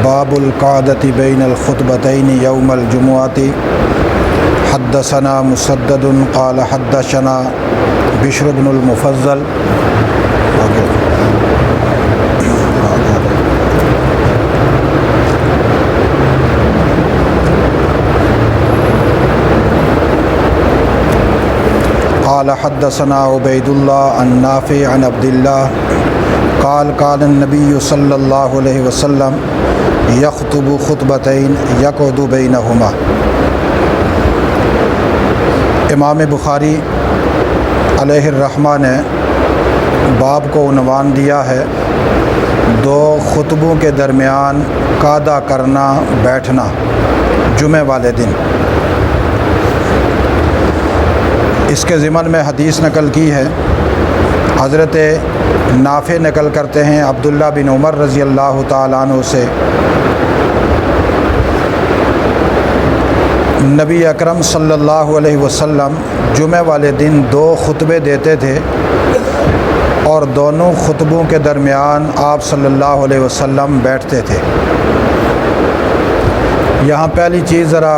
باب القعدۃ بین الخطبتین یوم الجمعۃ حدثنا مسدد قال حدثنا بشر بن المفضل قال حدثنا عبید اللہ عن نافع عن عبد اللہ قال قال النبی صلی اللہ علیہ وسلم یخطب خطبتین یقعد بینہما۔ امام بخاری علیہ الرحمہ نے باب کو عنوان دیا ہے دو خطبوں کے درمیان قعدہ کرنا بیٹھنا جمعہ والے دن۔ اس کے ضمن میں حدیث نقل کی ہے، حضرت نافع نقل کرتے ہیں عبداللہ بن عمر رضی اللہ تعالیٰ عنہ سے، نبی اکرم صلی اللہ علیہ وسلم جمعہ والے دن دو خطبے دیتے تھے اور دونوں خطبوں کے درمیان آپ صلی اللہ علیہ وسلم بیٹھتے تھے۔ یہاں پہلی چیز ذرا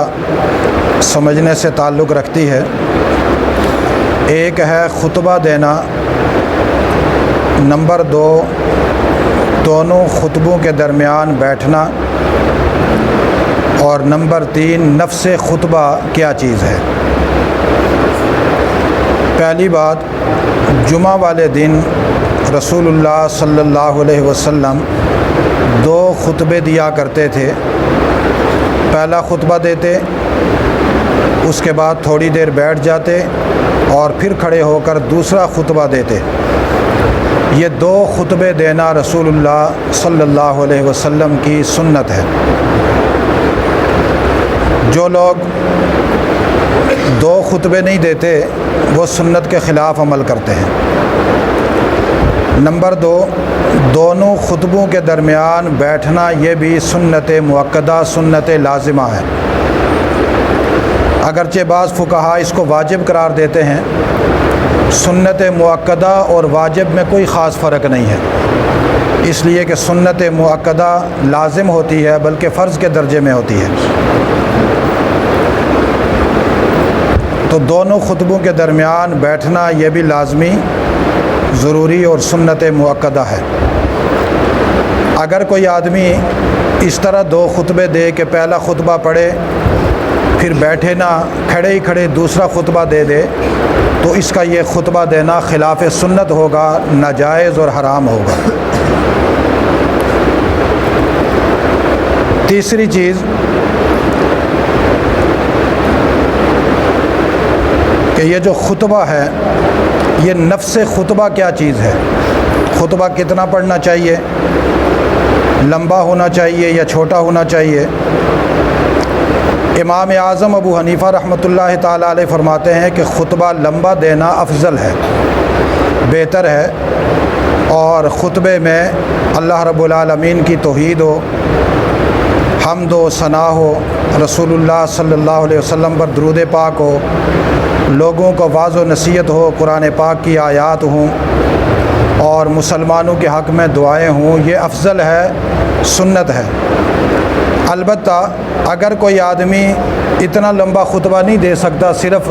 سمجھنے سے تعلق رکھتی ہے، ایک ہے خطبہ دینا، نمبر دو دونوں خطبوں کے درمیان بیٹھنا، اور نمبر تین نفس خطبہ کیا چیز ہے۔ پہلی بات، جمعہ والے دن رسول اللہ صلی اللہ علیہ وسلم دو خطبے دیا کرتے تھے۔ پہلا خطبہ دیتے، اس کے بعد تھوڑی دیر بیٹھ جاتے اور پھر کھڑے ہو کر دوسرا خطبہ دیتے۔ یہ دو خطبے دینا رسول اللہ صلی اللہ علیہ وسلم کی سنت ہے۔ جو لوگ دو خطبے نہیں دیتے وہ سنت کے خلاف عمل کرتے ہیں۔ نمبر دو، دونوں خطبوں کے درمیان بیٹھنا یہ بھی سنت مؤکدہ، سنت لازمہ ہے۔ اگرچہ بعض فقہا اس کو واجب قرار دیتے ہیں، سنت مؤکدہ اور واجب میں کوئی خاص فرق نہیں ہے، اس لیے کہ سنت مؤکدہ لازم ہوتی ہے بلکہ فرض کے درجے میں ہوتی ہے۔ تو دونوں خطبوں کے درمیان بیٹھنا یہ بھی لازمی، ضروری اور سنت مؤکدہ ہے۔ اگر کوئی آدمی اس طرح دو خطبے دے کہ پہلا خطبہ پڑھے پھر بیٹھے نہ، کھڑے ہی کھڑے دوسرا خطبہ دے دے، تو اس کا یہ خطبہ دینا خلاف سنت ہوگا، ناجائز اور حرام ہوگا۔ تیسری چیز کہ یہ جو خطبہ ہے یہ نفس خطبہ کیا چیز ہے، خطبہ کتنا پڑھنا چاہیے، لمبا ہونا چاہیے یا چھوٹا ہونا چاہیے۔ امام اعظم ابو حنیفہ رحمۃ اللہ تعالیٰ علیہ فرماتے ہیں کہ خطبہ لمبا دینا افضل ہے، بہتر ہے، اور خطبے میں اللہ رب العالمین کی توحید ہو، حمد و ثنا ہو، رسول اللہ صلی اللہ علیہ وسلم پر درود پاک ہو، لوگوں کو واعظ و نصیحت ہو، قرآن پاک کی آیات ہوں، اور مسلمانوں کے حق میں دعائیں ہوں، یہ افضل ہے، سنت ہے۔ البتہ اگر کوئی آدمی اتنا لمبا خطبہ نہیں دے سکتا، صرف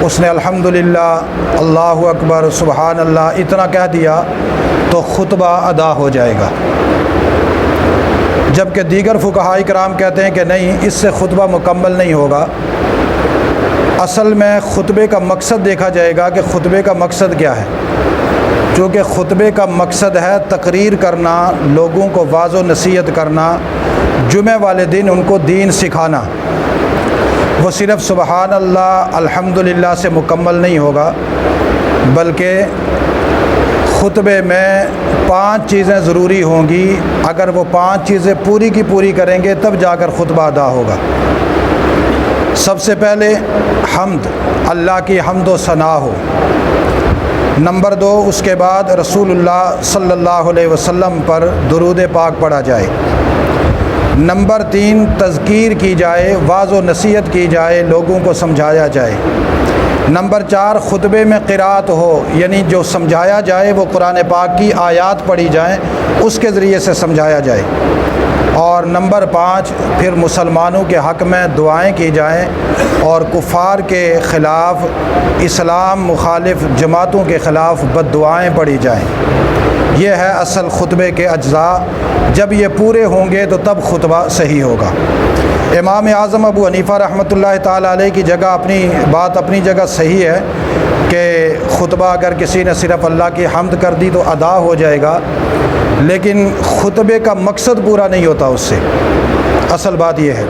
اس نے الحمدللہ، اللہ اکبر، سبحان اللہ اتنا کہہ دیا تو خطبہ ادا ہو جائے گا، جبکہ دیگر فقہاء کرام کہتے ہیں کہ نہیں، اس سے خطبہ مکمل نہیں ہوگا۔ اصل میں خطبے کا مقصد دیکھا جائے گا کہ خطبے کا مقصد کیا ہے، چونکہ خطبے کا مقصد ہے تقریر کرنا، لوگوں کو واعظ و نصیحت کرنا، جمعہ والے دن ان کو دین سکھانا۔ وہ صرف سبحان اللہ الحمدللہ سے مکمل نہیں ہوگا، بلکہ خطبے میں 5 چیزیں ضروری ہوں گی۔ اگر وہ 5 چیزیں پوری کی پوری کریں گے تب جا کر خطبہ ادا ہوگا۔ سب سے پہلے حمد، اللہ کی حمد و ثنا ہو۔ نمبر 2، اس کے بعد رسول اللہ صلی اللہ علیہ وسلم پر درود پاک پڑھا جائے۔ نمبر 3 تذکیر کی جائے، واعظ و نصیحت کی جائے، لوگوں کو سمجھایا جائے۔ نمبر 4 خطبے میں قرات ہو، یعنی جو سمجھایا جائے وہ قرآن پاک کی آیات پڑھی جائیں، اس کے ذریعے سے سمجھایا جائے۔ اور نمبر 5 پھر مسلمانوں کے حق میں دعائیں کی جائیں اور کفار کے خلاف، اسلام مخالف جماعتوں کے خلاف بد دعائیں پڑھی جائیں۔ یہ ہے اصل خطبے کے اجزاء۔ جب یہ پورے ہوں گے تو تب خطبہ صحیح ہوگا۔ امام اعظم ابو حنیفہ رحمۃ اللہ تعالیٰ علیہ کی جگہ اپنی جگہ صحیح ہے کہ خطبہ اگر کسی نے صرف اللہ کی حمد کر دی تو ادا ہو جائے گا، لیکن خطبے کا مقصد پورا نہیں ہوتا اس سے۔ اصل بات یہ ہے،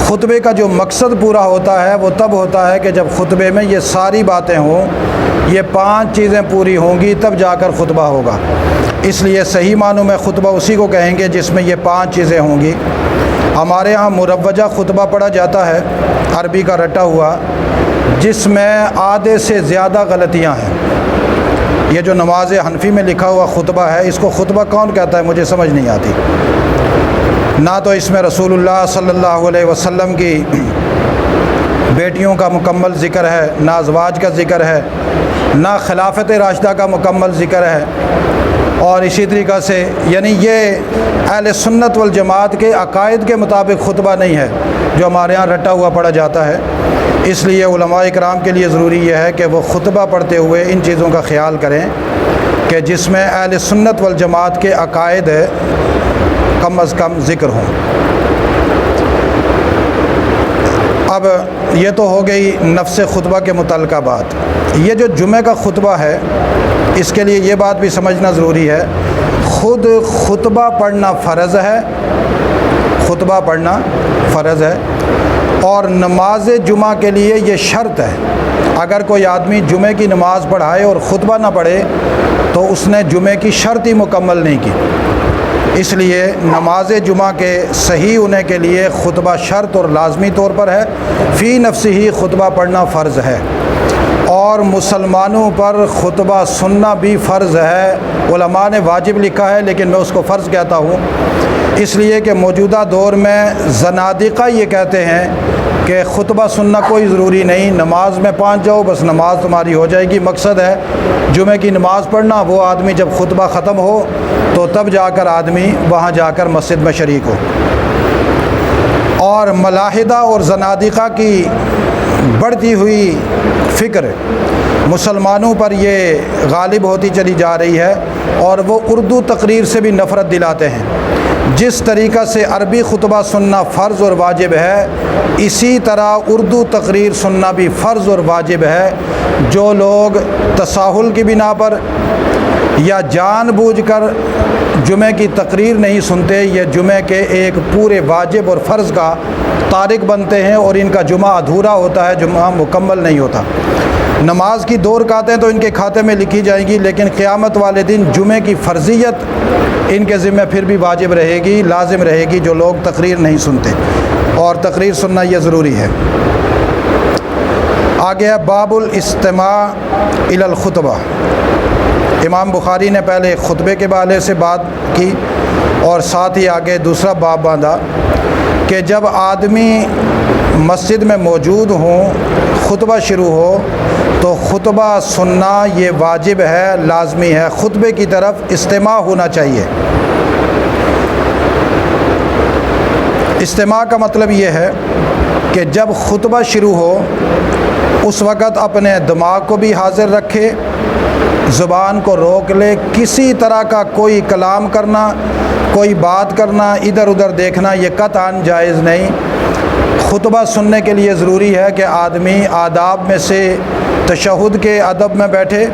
خطبے کا جو مقصد پورا ہوتا ہے وہ تب ہوتا ہے کہ جب خطبے میں یہ ساری باتیں ہوں، یہ 5 چیزیں پوری ہوں گی تب جا کر خطبہ ہوگا۔ اس لیے صحیح معنوں میں خطبہ اسی کو کہیں گے جس میں یہ 5 چیزیں ہوں گی۔ ہمارے ہاں مروجہ خطبہ پڑھا جاتا ہے، عربی کا رٹا ہوا، جس میں آدھے سے زیادہ غلطیاں ہیں۔ یہ جو نماز حنفی میں لکھا ہوا خطبہ ہے، اس کو خطبہ کون کہتا ہے مجھے سمجھ نہیں آتی۔ نہ تو اس میں رسول اللہ صلی اللہ علیہ وسلم کی بیٹیوں کا مکمل ذکر ہے، نہ ازواج کا ذکر ہے، نہ خلافت راشدہ کا مکمل ذکر ہے، اور اسی طریقہ سے یعنی یہ اہل سنت والجماعت کے عقائد کے مطابق خطبہ نہیں ہے جو ہمارے ہاں رٹا ہوا پڑھا جاتا ہے۔ اس لیے علماء اکرام کے لیے ضروری یہ ہے کہ وہ خطبہ پڑھتے ہوئے ان چیزوں کا خیال کریں کہ جس میں اہل سنت والجماعت کے عقائد کم از کم ذکر ہوں۔ اب یہ تو ہو گئی نفس خطبہ کے متعلقہ بات۔ یہ جو جمعہ کا خطبہ ہے، اس کے لیے یہ بات بھی سمجھنا ضروری ہے، خود خطبہ پڑھنا فرض ہے، خطبہ پڑھنا فرض ہے، اور نماز جمعہ کے لیے یہ شرط ہے۔ اگر کوئی آدمی جمعہ کی نماز پڑھائے اور خطبہ نہ پڑھے تو اس نے جمعہ کی شرط ہی مکمل نہیں کی۔ اس لیے نماز جمعہ کے صحیح ہونے کے لیے خطبہ شرط اور لازمی طور پر ہے، فی نفسہ ہی خطبہ پڑھنا فرض ہے، اور مسلمانوں پر خطبہ سننا بھی فرض ہے۔ علماء نے واجب لکھا ہے لیکن میں اس کو فرض کہتا ہوں، اس لیے کہ موجودہ دور میں زنادقہ یہ کہتے ہیں کہ خطبہ سننا کوئی ضروری نہیں، نماز میں پہنچ جاؤ بس نماز تمہاری ہو جائے گی۔ مقصد ہے جمعہ کی نماز پڑھنا، وہ آدمی جب خطبہ ختم ہو تو تب جا کر آدمی وہاں جا کر مسجد میں شریک ہو۔ اور ملاحدہ اور زنادقہ کی بڑھتی ہوئی فکر مسلمانوں پر یہ غالب ہوتی چلی جا رہی ہے، اور وہ اردو تقریر سے بھی نفرت دلاتے ہیں۔ جس طریقہ سے عربی خطبہ سننا فرض اور واجب ہے، اسی طرح اردو تقریر سننا بھی فرض اور واجب ہے۔ جو لوگ تساہل کی بنا پر یا جان بوجھ کر جمعہ کی تقریر نہیں سنتے، یہ جمعہ کے ایک پورے واجب اور فرض کا تارک بنتے ہیں، اور ان کا جمعہ ادھورا ہوتا ہے، جمعہ مکمل نہیں ہوتا۔ نماز کی 2 رکعتیں تو ان کے کھاتے میں لکھی جائیں گی، لیکن قیامت والے دن جمعہ کی فرضیت ان کے ذمہ پھر بھی واجب رہے گی، لازم رہے گی، جو لوگ تقریر نہیں سنتے، اور تقریر سننا یہ ضروری ہے۔ آگے ہے باب الاستماع الی الخطبہ۔ امام بخاری نے پہلے خطبے کے حوالے سے بات کی اور ساتھ ہی آگے دوسرا باب باندھا کہ جب آدمی مسجد میں موجود ہوں، خطبہ شروع ہو تو خطبہ سننا یہ واجب ہے، لازمی ہے، خطبے کی طرف استماع ہونا چاہیے۔ استماع کا مطلب یہ ہے کہ جب خطبہ شروع ہو اس وقت اپنے دماغ کو بھی حاضر رکھے، زبان کو روک لے، کسی طرح کا کوئی کلام کرنا، کوئی بات کرنا، ادھر ادھر دیکھنا یہ قطعاً جائز نہیں۔ خطبہ سننے کے لیے ضروری ہے کہ آدمی آداب میں سے تشہد کے ادب میں بیٹھے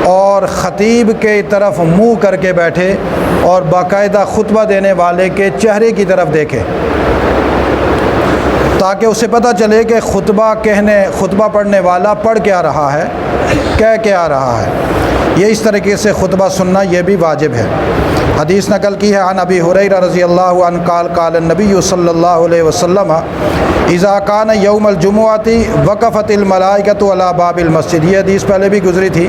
اور خطیب کے طرف منہ کر کے بیٹھے اور باقاعدہ خطبہ دینے والے کے چہرے کی طرف دیکھے، تاکہ اسے پتہ چلے کہ خطبہ پڑھنے والا پڑھ کیا رہا ہے، کہہ کیا رہا ہے۔ یہ اس طریقے سے خطبہ سننا یہ بھی واجب ہے۔ حدیث نقل کی ہے عن ابی ہریرہ رضی اللہ عنہ قال قال النبی صلی اللہ علیہ وسلم اذا کان یوم الجمعۃ وقفت الملائکۃ علی باب المسجد۔ یہ حدیث پہلے بھی گزری تھی۔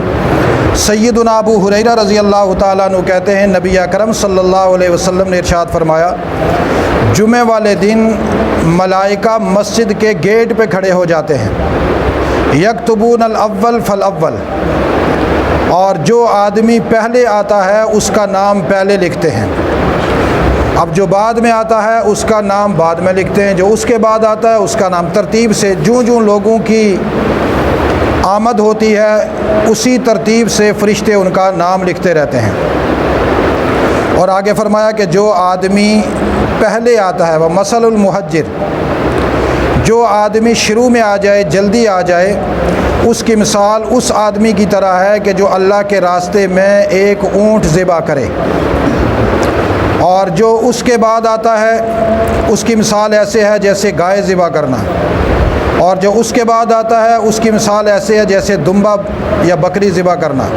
سیدنا ابو ہریرہ رضی اللہ تعالیٰ عنہ کہتے ہیں نبی اکرم صلی اللہ علیہ وسلم نے ارشاد فرمایا جمعے والے دن ملائکہ مسجد کے گیٹ پہ کھڑے ہو جاتے ہیں، یکتبون الاول فالاول، اور جو آدمی پہلے آتا ہے اس کا نام پہلے لکھتے ہیں، اب جو بعد میں آتا ہے اس کا نام بعد میں لکھتے ہیں، جو اس کے بعد آتا ہے اس کا نام ترتیب سے، جوں لوگوں کی آمد ہوتی ہے اسی ترتیب سے فرشتے ان کا نام لکھتے رہتے ہیں۔ اور آگے فرمایا کہ جو آدمی پہلے آتا ہے وہ مثل المہجر، جو آدمی شروع میں آ جائے، جلدی آ جائے، اس کی مثال اس آدمی کی طرح ہے کہ جو اللہ کے راستے میں ایک اونٹ ذبح کرے، اور جو اس کے بعد آتا ہے اس کی مثال ایسے ہے جیسے گائے ذبح کرنا، اور جو اس کے بعد آتا ہے اس کی مثال ایسے ہے جیسے دمبا یا بکری ذبح کرنا،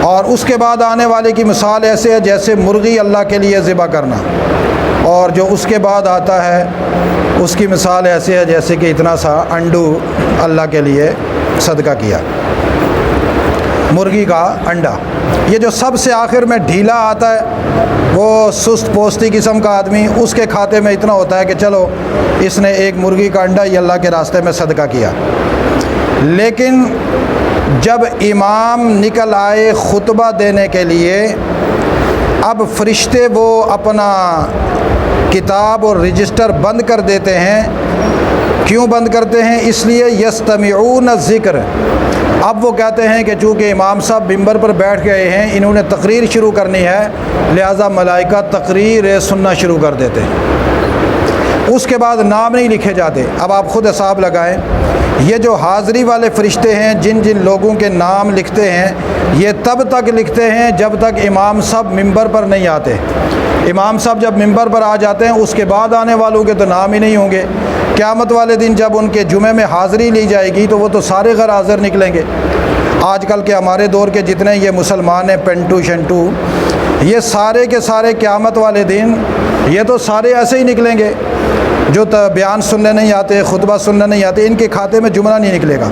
اور اس کے بعد آنے والے کی مثال ایسے ہے جیسے مرغی اللہ کے لیے ذبح کرنا، اور جو اس کے بعد آتا ہے اس کی مثال ایسے ہے جیسے کہ اتنا سا انڈو اللہ کے لیے صدقہ کیا، مرغی کا انڈا۔ یہ جو سب سے آخر میں ڈھیلا آتا ہے وہ سست پوستی قسم کا آدمی، اس کے کھاتے میں اتنا ہوتا ہے کہ چلو اس نے ایک مرغی کا انڈا یہ اللہ کے راستے میں صدقہ کیا۔ لیکن جب امام نکل آئے خطبہ دینے کے لیے، اب فرشتے وہ اپنا کتاب اور رجسٹر بند کر دیتے ہیں۔ کیوں بند کرتے ہیں؟ اس لیے یستمعون الذکر، اب وہ کہتے ہیں کہ چونکہ امام صاحب ممبر پر بیٹھ گئے ہیں، انہوں نے تقریر شروع کرنی ہے، لہٰذا ملائکہ تقریر سننا شروع کر دیتے ہیں۔ اس کے بعد نام نہیں لکھے جاتے۔ اب آپ خود حساب لگائیں، یہ جو حاضری والے فرشتے ہیں جن لوگوں کے نام لکھتے ہیں، یہ تب تک لکھتے ہیں جب تک امام صاحب ممبر پر نہیں آتے۔ امام صاحب جب ممبر پر آ جاتے ہیں اس کے بعد آنے والوں کے تو نام ہی نہیں ہوں گے۔ قیامت والے دن جب ان کے جمعے میں حاضری لی جائے گی تو وہ تو سارے غیر حاضر نکلیں گے۔ آج کل کے ہمارے دور کے جتنے یہ مسلمان ہیں، پینٹو شنٹو، یہ سارے کے سارے قیامت والے دن یہ تو سارے ایسے ہی نکلیں گے، جو بیان سننے نہیں آتے، خطبہ سننے نہیں آتے، ان کے کھاتے میں جمعہ نہیں نکلے گا۔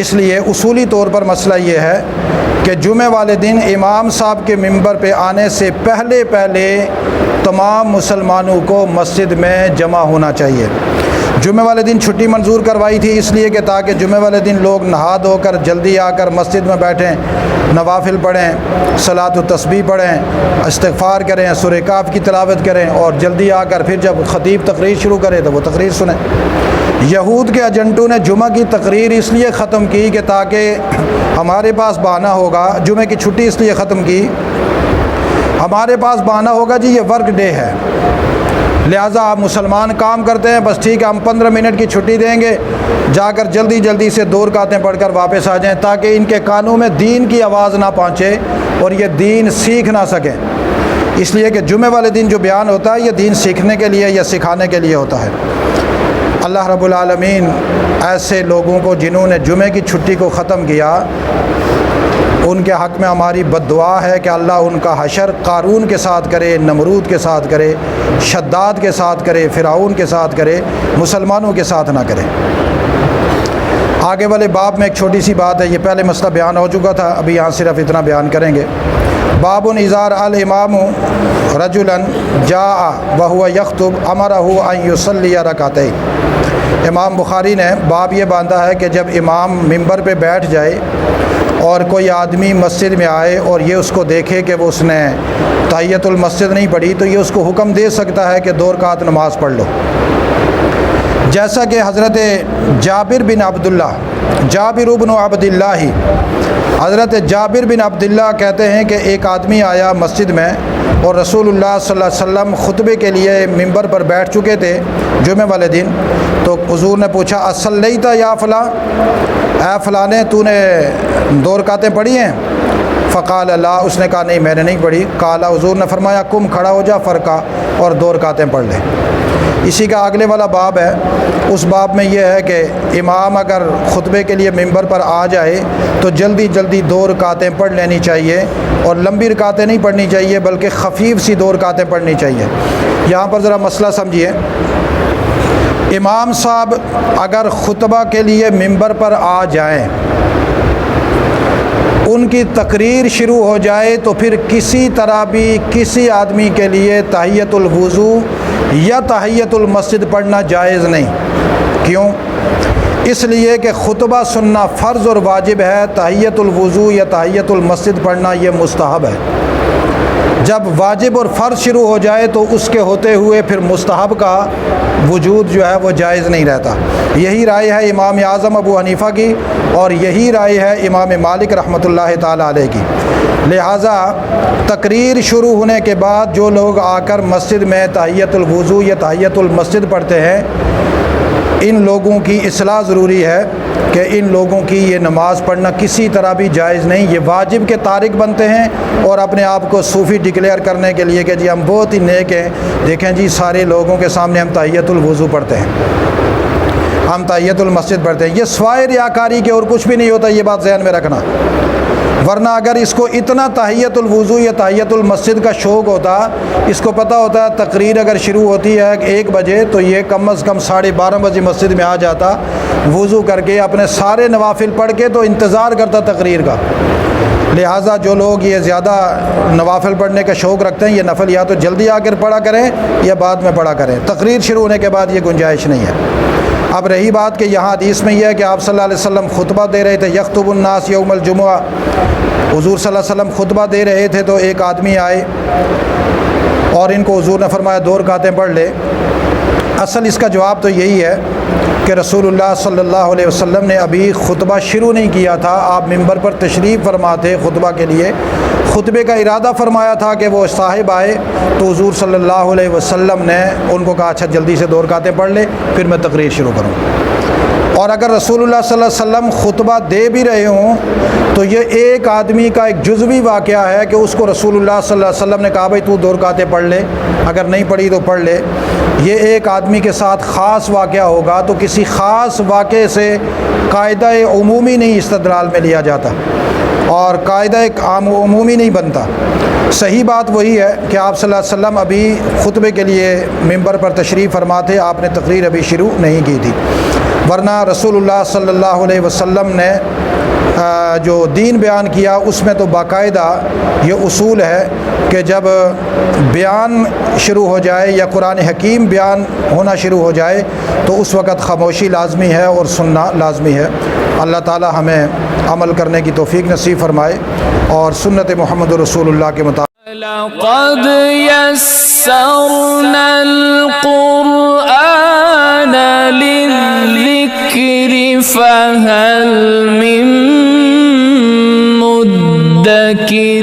اس لیے اصولی طور پر مسئلہ یہ ہے کہ جمعے والے دن امام صاحب کے ممبر پہ آنے سے پہلے تمام مسلمانوں کو مسجد میں جمع ہونا چاہیے۔ جمعے والے دن چھٹی منظور کروائی تھی اس لیے کہ تاکہ جمعے والے دن لوگ نہا دھو کر جلدی آ کر مسجد میں بیٹھیں، نوافل پڑھیں، صلاۃ و تسبیح پڑھیں، استغفار کریں، سورہ کہف کی تلاوت کریں، اور جلدی آ کر پھر جب خطیب تقریر شروع کرے تو وہ تقریر سنیں۔ یہود کے ایجنٹوں نے جمعہ کی تقریر اس لیے ختم کی کہ تاکہ ہمارے پاس بہانہ ہوگا، جمعے کی چھٹی اس لیے ختم کی، ہمارے پاس بہانہ ہوگا جی یہ ورک ڈے ہے، لہٰذا آپ مسلمان کام کرتے ہیں، بس ٹھیک ہے ہم 15 منٹ کی چھٹی دیں گے، جا کر جلدی سے 2 رکعتیں پڑھ کر واپس آ جائیں، تاکہ ان کے کانوں میں دین کی آواز نہ پہنچے اور یہ دین سیکھ نہ سکیں۔ اس لیے کہ جمعے والے دن جو بیان ہوتا ہے یہ دین سیکھنے کے لیے یا سکھانے کے لیے ہوتا ہے۔ اللہ رب العالمین ایسے لوگوں کو جنہوں نے جمعے کی چھٹی کو ختم کیا، ان کے حق میں ہماری بد دعا ہے کہ اللہ ان کا حشر قارون کے ساتھ کرے، نمرود کے ساتھ کرے، شداد کے ساتھ کرے، فرعون کے ساتھ کرے، مسلمانوں کے ساتھ نہ کرے۔ آگے والے باب میں ایک چھوٹی سی بات ہے، یہ پہلے مسئلہ بیان ہو چکا تھا، ابھی یہاں صرف اتنا بیان کریں گے۔ باب اذا رأى الامام رجلا جاء وهو يخطب امره ان يصلي ركعتين۔ امام بخاری نے باب یہ باندھا ہے کہ جب امام ممبر پہ بیٹھ جائے اور کوئی آدمی مسجد میں آئے اور یہ اس کو دیکھے کہ وہ اس نے تحیۃ المسجد نہیں پڑھی تو یہ اس کو حکم دے سکتا ہے کہ 2 رکعت نماز پڑھ لو، جیسا کہ حضرت جابر بن عبداللہ، جابر بن عبداللہ، حضرت جابر بن عبداللہ کہتے ہیں کہ ایک آدمی آیا مسجد میں اور رسول اللہ صلی اللہ علیہ وسلم خطبے کے لیے ممبر پر بیٹھ چکے تھے جمعہ والے دن، تو حضور نے پوچھا اصلیت یا فلاں، اے فلانے تو نے 2 رکعتیں پڑھی ہیں؟ فقال لا، اس نے کہا نہیں میں نے نہیں پڑھی۔ قال، حضور نے فرمایا قم، کھڑا ہو جا، فرقہ اور 2 رکعتیں پڑھ لے۔ اسی کا اگلے والا باب ہے، اس باب میں یہ ہے کہ امام اگر خطبے کے لیے ممبر پر آ جائے تو جلدی 2 رکعتیں پڑھ لینی چاہیے، اور لمبی رکعتیں نہیں پڑھنی چاہیے بلکہ خفیف سی 2 رکعتیں پڑھنی چاہیے۔ یہاں پر ذرا مسئلہ سمجھیے، امام صاحب اگر خطبہ کے لیے ممبر پر آ جائیں ان کی تقریر شروع ہو جائے تو پھر کسی طرح بھی کسی آدمی کے لیے تحیۃ الوضو یا تحیۃ المسجد پڑھنا جائز نہیں۔ کیوں؟ اس لیے کہ خطبہ سننا فرض اور واجب ہے، تحیۃ الوضو یا تحیۃ المسجد پڑھنا یہ مستحب ہے۔ جب واجب اور فرض شروع ہو جائے تو اس کے ہوتے ہوئے پھر مستحب کا وجود جو ہے وہ جائز نہیں رہتا۔ یہی رائے ہے امام اعظم ابو حنیفہ کی، اور یہی رائے ہے امام مالک رحمۃ اللہ تعالیٰ علیہ کی۔ لہٰذا تقریر شروع ہونے کے بعد جو لوگ آ کر مسجد میں تحیۃ الوضو یا تحیۃ المسجد پڑھتے ہیں، ان لوگوں کی اصلاح ضروری ہے کہ ان لوگوں کی یہ نماز پڑھنا کسی طرح بھی جائز نہیں۔ یہ واجب کے تارک بنتے ہیں اور اپنے آپ کو صوفی ڈکلیئر کرنے کے لیے کہ جی ہم بہت ہی نیک ہیں، دیکھیں جی سارے لوگوں کے سامنے ہم تحیۃ الوضو پڑھتے ہیں، ہم تحیۃ المسجد پڑھتے ہیں۔ یہ سوائے ریاکاری کے اور کچھ بھی نہیں ہوتا، یہ بات ذہن میں رکھنا۔ ورنہ اگر اس کو اتنا تحیۃ الوضو یا تحیۃ المسجد کا شوق ہوتا، اس کو پتہ ہوتا ہے تقریر اگر شروع ہوتی ہے 1 بجے تو یہ کم از کم 12:30 بجے مسجد میں آ جاتا، وضو کر کے اپنے سارے نوافل پڑھ کے تو انتظار کرتا تقریر کا۔ لہٰذا جو لوگ یہ زیادہ نوافل پڑھنے کا شوق رکھتے ہیں، یہ نفل یا تو جلدی آ کر پڑھا کریں یا بعد میں پڑھا کریں، تقریر شروع ہونے کے بعد یہ گنجائش نہیں ہے۔ اب رہی بات کہ یہاں حدیث میں یہ ہے کہ آپ صلی اللہ علیہ وسلم خطبہ دے رہے تھے، یخطب الناس یوم الجمعہ، حضور صلی اللہ علیہ وسلم خطبہ دے رہے تھے تو ایک آدمی آئے اور ان کو حضور نے فرمایا 2 رکعتیں پڑھ لے۔ اصل اس کا جواب تو یہی ہے کہ رسول اللہ صلی اللہ علیہ وسلم نے ابھی خطبہ شروع نہیں کیا تھا، آپ ممبر پر تشریف فرما تھے خطبہ کے لیے، خطبے کا ارادہ فرمایا تھا کہ وہ صاحب آئے تو حضور صلی اللہ علیہ وسلم نے ان کو کہا اچھا جلدی سے 2 رکعتیں پڑھ لے پھر میں تقریر شروع کروں۔ اور اگر رسول اللہ صلی اللہ علیہ وسلم خطبہ دے بھی رہے ہوں تو یہ ایک آدمی کا ایک جزوی واقعہ ہے کہ اس کو رسول اللہ صلی اللہ علیہ وسلم نے کہا بھائی تو 2 رکعتیں پڑھ لے، اگر نہیں پڑھی تو پڑھ لے۔ یہ ایک آدمی کے ساتھ خاص واقعہ ہوگا تو کسی خاص واقعے سے قاعدہ عمومی نہیں استدلال میں لیا جاتا اور قاعدہ عمومی نہیں بنتا۔ صحیح بات وہی ہے کہ آپ صلی اللہ علیہ وسلم ابھی خطبے کے لیے ممبر پر تشریف فرما تھے، آپ نے تقریر ابھی شروع نہیں کی تھی، ورنہ رسول اللہ صلی اللہ علیہ وسلم نے جو دین بیان کیا اس میں تو باقاعدہ یہ اصول ہے کہ جب بیان شروع ہو جائے یا قرآن حکیم بیان ہونا شروع ہو جائے تو اس وقت خاموشی لازمی ہے اور سننا لازمی ہے۔ اللہ تعالی ہمیں عمل کرنے کی توفیق نصیب فرمائے اور سنت محمد رسول اللہ کے مطابق۔ لقد يسرنا القرآن للذكر فهل من مدكر